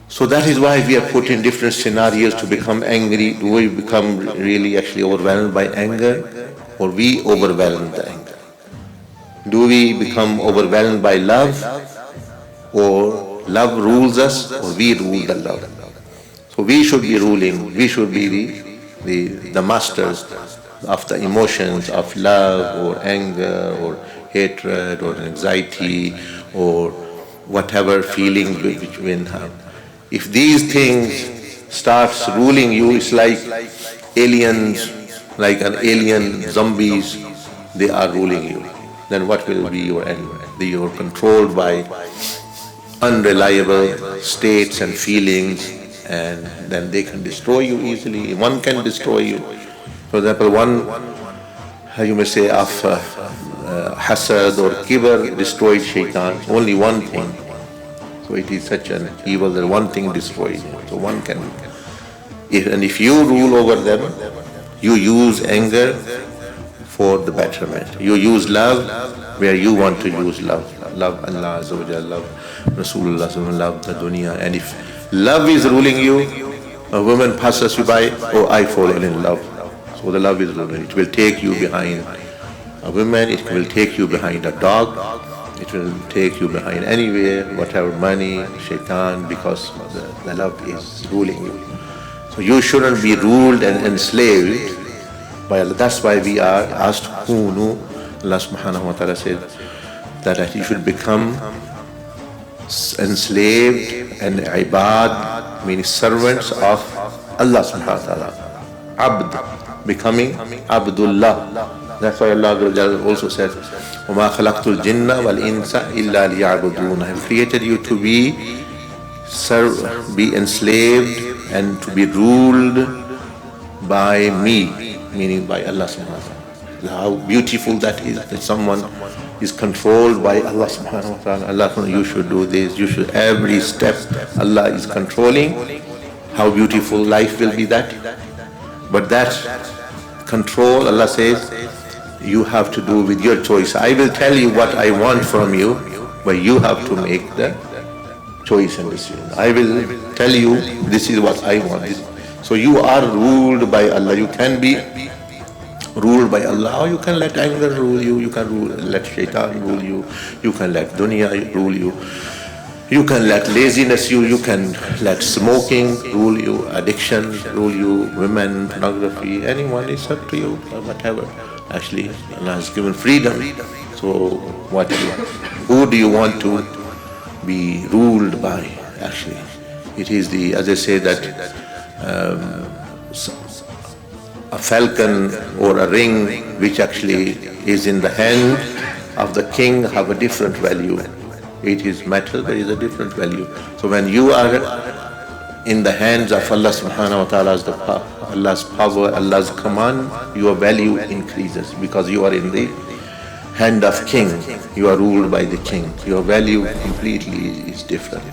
So that is why we are put in different scenarios to become angry. Do we become really actually overwhelmed by anger, or we overwhelm the anger? Do we become overwhelmed by love, or love rules us, or we rule the love? So we should be ruling, we should be the masters of the emotions of love or anger or hatred or anxiety or whatever feeling which we have. If these things starts ruling you, it's like aliens, like an alien zombies, they are ruling you. Then what will be your end? You are controlled by unreliable states and feelings, and then they can destroy you easily. One can destroy you. For example, one, how you may say, of hasad or kibr destroyed shaitan. Only one thing. So it is such an evil that one thing destroys you. So one can, if you rule over them, you use anger for the betterment. You use love where you want to use love. Love Allah Azza wa Jalla, love Rasulullah, love the dunya. And if love is ruling you, a woman passes you by, oh, I fall in love. So the love is ruling. It will take you behind a woman, it will take you behind a dog, it will take you behind anywhere, whatever, money, shaitan, because the love is ruling you. So you shouldn't be ruled and enslaved by Allah. That's why we are asked, Kunu. Allah subhanahu wa ta'ala said that you should become enslaved and ibad, meaning servants of Allah subhanahu wa ta'ala. Abd, becoming Abdullah. That's why Allah also said, وَمَا خَلَقْتُ الْجِنَّ وَالْإِنسَ إِلَّا لِيَعْبُدُونَ I have created you to be enslaved and to be ruled by me, meaning by Allah subhanahu wa ta'ala. How beautiful that is, that someone is controlled by Allah subhanahu wa ta'ala. Allah, you should do this, you should, every step Allah is controlling. How beautiful life will be that. But that control, Allah says, you have to do with your choice. I will tell you what I want from you, but you have to make the choice and decision. I will tell you this is what I want. So you are ruled by Allah. You can be ruled by Allah, or you can let anger rule you, you can let shaitan rule you, you can let dunya rule you, you can let laziness you can let smoking rule you, addiction rule you, women, pornography, anyone, it's up to you, whatever. Actually, Allah has given freedom. So who do you want to be ruled by? Actually, it is as I say that a falcon or a ring which actually is in the hand of the king have a different value. It is metal, but it is a different value. So when you are in the hands of Allah subhanahu wa ta'ala, Allah's power, Allah's command, your value increases because you are in the hand of king. You are ruled by the king. Your value completely is different.